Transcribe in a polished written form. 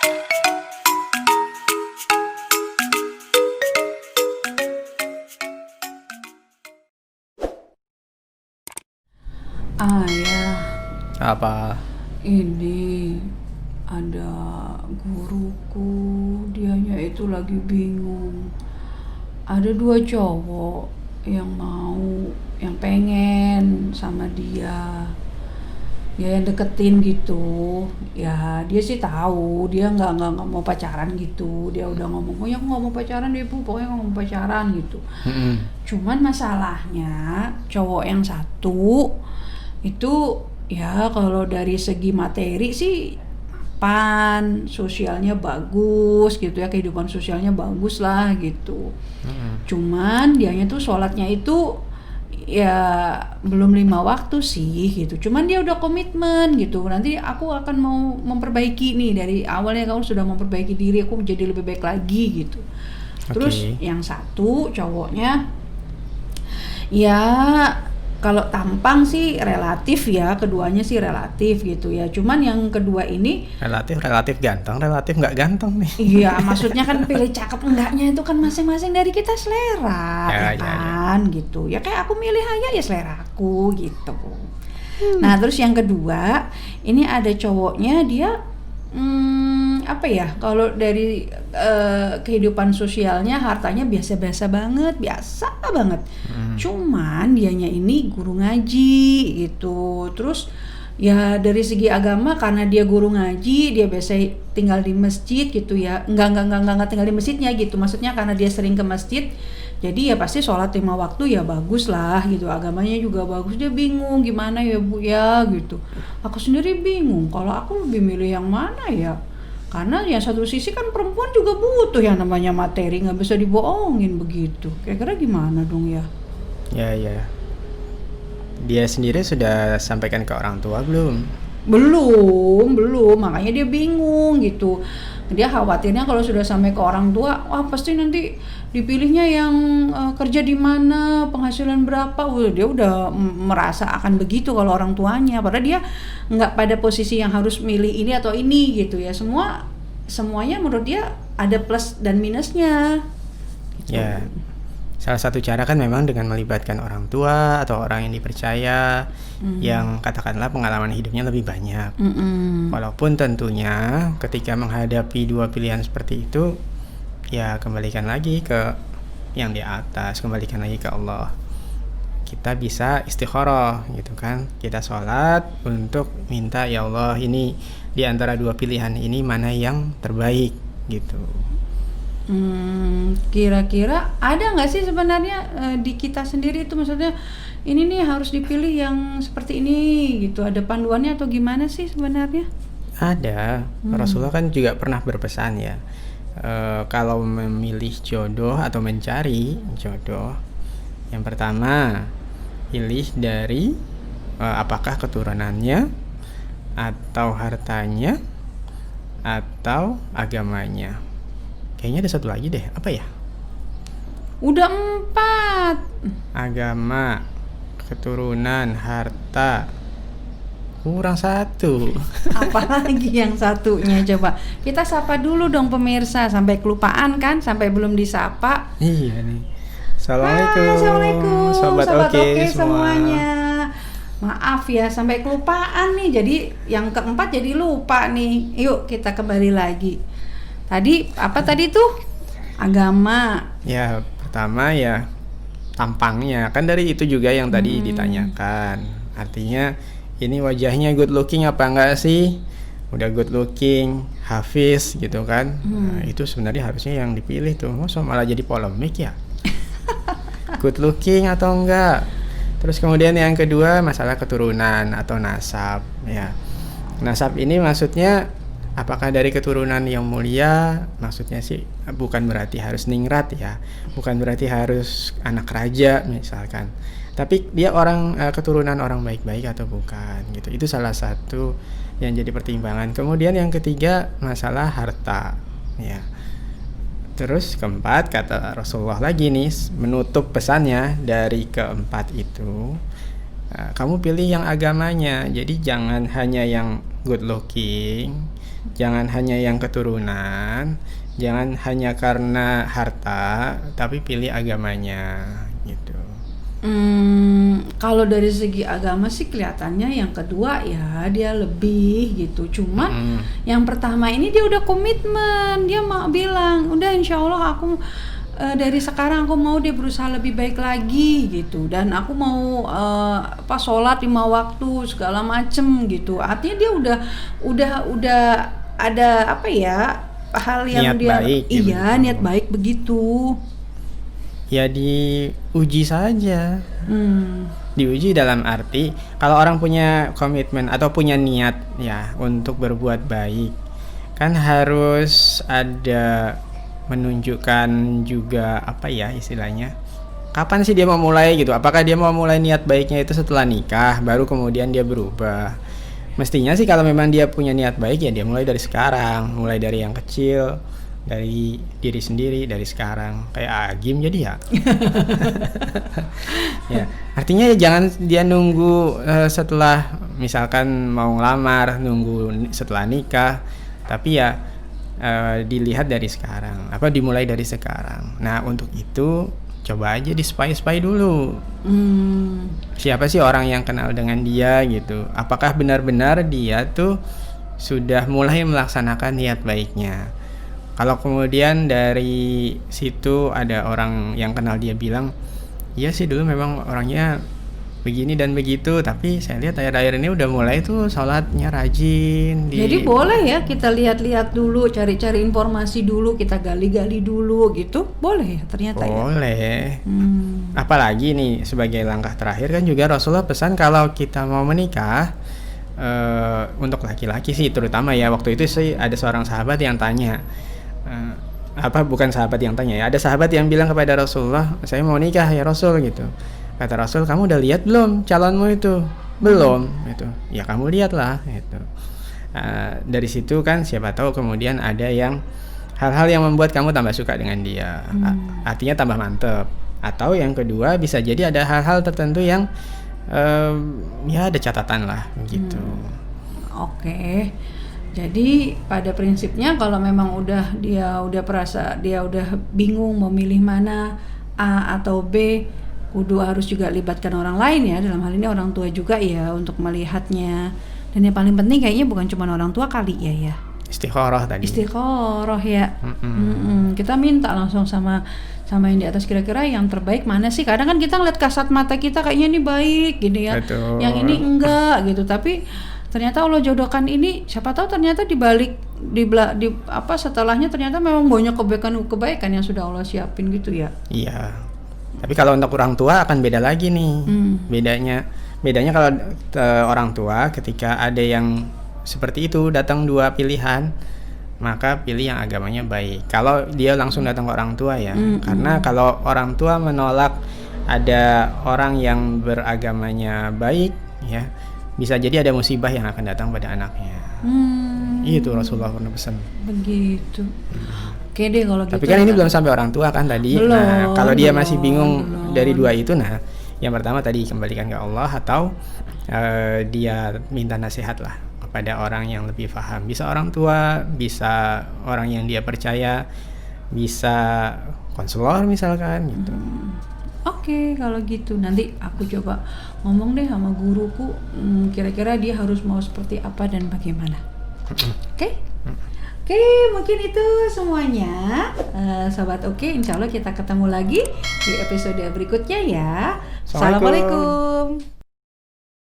Ayah, Apa? ini ada guruku, dianya itu lagi bingung. Ada 2 cowok yang pengen sama dia, ya yang deketin gitu. Ya dia sih tahu, dia nggak mau pacaran gitu. Dia udah ngomong, oh ya aku nggak mau pacaran deh bu, pokoknya nggak mau pacaran gitu. Cuman masalahnya cowok yang satu itu ya kalau dari segi materi sih mapan, sosialnya bagus gitu ya, kehidupan sosialnya bagus lah gitu. Cuman dianya tuh sholatnya itu ya belum 5 waktu sih gitu. Cuman dia udah komitmen gitu. Nanti aku akan mau memperbaiki nih, dari awalnya kamu sudah memperbaiki diri, aku menjadi lebih baik lagi gitu. Terus yang satu cowoknya ya kalau tampang sih relatif ya, keduanya sih relatif gitu ya. Cuman yang kedua ini Relatif ganteng, relatif nggak ganteng nih. iya, maksudnya kan pilih cakep enggaknya itu kan masing-masing dari kita selera ya kan gitu. Ya kayak aku milih Haya ya selera aku gitu. Nah terus yang kedua ini ada cowoknya, dia apa ya, kalau dari kehidupan sosialnya hartanya biasa-biasa banget, biasa banget. Cuman dianya ini guru ngaji gitu. Terus ya dari segi agama karena dia guru ngaji, dia biasa tinggal di masjid gitu ya. Enggak tinggal di masjidnya gitu. Maksudnya karena dia sering ke masjid, jadi ya pasti sholat 5 waktu ya bagus lah gitu, agamanya juga bagus. Dia bingung gimana ya bu ya gitu. Aku sendiri bingung, kalau aku lebih milih yang mana ya, karena yang satu sisi kan perempuan juga butuh yang namanya materi, nggak bisa dibohongin begitu. Kira-kira gimana dong ya? Ya. Dia sendiri sudah sampaikan ke orang tua belum? Belum, makanya dia bingung gitu. Dia khawatirnya kalau sudah sampai ke orang tua, wah pasti nanti dipilihnya yang kerja di mana, penghasilan berapa. Dia udah merasa akan begitu kalau orang tuanya. Padahal dia nggak pada posisi yang harus milih ini atau ini gitu ya. Semuanya menurut dia ada plus dan minusnya. Ya. Salah satu cara kan memang dengan melibatkan orang tua atau orang yang dipercaya, yang katakanlah pengalaman hidupnya lebih banyak. Walaupun tentunya ketika menghadapi dua pilihan seperti itu, ya kembalikan lagi ke yang di atas, kembalikan lagi ke Allah. Kita bisa istikharah gitu kan, kita sholat untuk minta, ya Allah ini di antara dua pilihan ini mana yang terbaik gitu. Kira-kira ada nggak sih sebenarnya di kita sendiri itu, maksudnya ini nih harus dipilih yang seperti ini gitu, ada panduannya atau gimana sih sebenarnya? Ada. Rasulullah kan juga pernah berpesan ya, kalau memilih jodoh atau mencari jodoh, yang pertama pilih dari apakah keturunannya atau hartanya atau agamanya. Kayaknya ada satu lagi deh, apa ya? Udah 4. Agama, keturunan, harta, kurang 1. Apalagi yang satunya, coba kita sapa dulu dong pemirsa, sampai kelupaan kan, sampai belum disapa. Iya nih. Assalamualaikum. Assalamualaikum Sobat Oke semuanya. Maaf ya sampai kelupaan nih, jadi yang keempat jadi lupa nih. Yuk kita kembali lagi. Tadi apa tadi tuh? Agama. Ya, pertama ya tampangnya. Kan dari itu juga yang tadi ditanyakan. Artinya ini wajahnya good looking apa enggak sih? Udah good looking, hafiz gitu kan. Nah, itu sebenarnya harusnya yang dipilih tuh. Masa malah jadi polemik ya? Good looking atau enggak? Terus kemudian yang kedua masalah keturunan atau nasab ya. Nasab ini maksudnya apakah dari keturunan yang mulia? Maksudnya sih bukan berarti harus ningrat ya, bukan berarti harus anak raja misalkan, tapi dia orang keturunan orang baik-baik atau bukan gitu. Itu salah satu yang jadi pertimbangan. Kemudian yang ketiga masalah harta ya. Terus keempat, kata Rasulullah lagi nih menutup pesannya dari keempat itu, kamu pilih yang agamanya. Jadi jangan hanya yang good looking, Jangan hanya yang keturunan, jangan hanya karena harta, tapi pilih agamanya gitu. Kalau dari segi agama sih kelihatannya yang kedua ya dia lebih gitu. Cuman yang pertama ini dia udah komitmen, dia mau bilang udah insya Allah aku dari sekarang aku mau dia berusaha lebih baik lagi gitu, dan aku mau sholat 5 waktu segala macem gitu. Artinya dia udah ada apa ya, hal yang Niat dia baik, iya gitu. niat baik begitu. Ya diuji saja. Diuji dalam arti kalau orang punya komitmen atau punya niat ya untuk berbuat baik, kan harus ada menunjukkan juga apa ya istilahnya, kapan sih dia mau mulai gitu. Apakah dia mau mulai niat baiknya itu setelah nikah baru kemudian dia berubah? Mestinya sih kalau memang dia punya niat baik ya dia mulai dari sekarang, mulai dari yang kecil, dari diri sendiri, dari sekarang. Kayak Agim jadi ya. Ya, artinya ya jangan dia nunggu setelah misalkan mau ngelamar, nunggu setelah nikah, tapi ya dilihat dari sekarang, dimulai dari sekarang. Nah, untuk itu coba aja di spy dulu. Siapa sih orang yang kenal dengan dia gitu? Apakah benar-benar dia tuh sudah mulai melaksanakan niat baiknya? Kalau kemudian dari situ ada orang yang kenal dia bilang, iya sih dulu memang orangnya begini dan begitu, tapi saya lihat akhir-akhir ini udah mulai tuh sholatnya rajin. Jadi boleh ya kita lihat-lihat dulu, cari-cari informasi dulu, kita gali-gali dulu gitu, boleh ya ternyata ya? Boleh. Apalagi nih sebagai langkah terakhir kan juga Rasulullah pesan kalau kita mau menikah, untuk laki-laki sih terutama ya, waktu itu sih ada seorang sahabat yang tanya, bukan sahabat yang tanya ya, ada sahabat yang bilang kepada Rasulullah, saya mau nikah ya Rasul gitu. Kata Rasul, kamu udah lihat belum calonmu itu? Belum gitu. Ya kamu lihatlah gitu. Dari situ kan siapa tahu kemudian ada yang hal-hal yang membuat kamu tambah suka dengan dia. Artinya tambah mantep. Atau yang kedua bisa jadi ada hal-hal tertentu yang ya ada catatan lah gitu. Oke. Jadi pada prinsipnya kalau memang dia udah bingung mau milih mana A atau B, kudu harus juga libatkan orang lain ya, dalam hal ini orang tua juga ya untuk melihatnya. Dan yang paling penting kayaknya bukan cuma orang tua kali ya. Istikharah tadi. Istikharah ya. Kita minta langsung sama yang di atas, kira-kira yang terbaik mana sih? Kadang kan kita ngeliat kasat mata kita kayaknya ini baik gitu ya. Betul. Yang ini enggak gitu, tapi ternyata Allah jodohkan ini, siapa tahu ternyata di setelahnya ternyata memang banyak kebaikan yang sudah Allah siapin gitu ya. Iya. Tapi kalau untuk orang tua akan beda lagi nih. Bedanya kalau orang tua ketika ada yang seperti itu datang dua pilihan, maka pilih yang agamanya baik. Kalau dia langsung datang ke orang tua ya. Karena kalau orang tua menolak ada orang yang beragamanya baik ya, bisa jadi ada musibah yang akan datang pada anaknya. Itu Rasulullah pernah pesan. Begitu. Oke deh kalau gitu. Tapi kan ini belum sampai orang tua kan tadi. Nah, kalau dia masih bingung dari dua itu, nah yang pertama tadi kembalikan ke Allah, atau dia minta nasihat lah kepada orang yang lebih paham. Bisa orang tua, bisa orang yang dia percaya, bisa konselor misalkan gitu. Oke, kalau gitu nanti aku coba ngomong deh sama guruku, kira-kira dia harus mau seperti apa dan bagaimana. Oke, mungkin itu semuanya, sobat. Oke, insya Allah kita ketemu lagi di episode berikutnya ya. Assalamualaikum.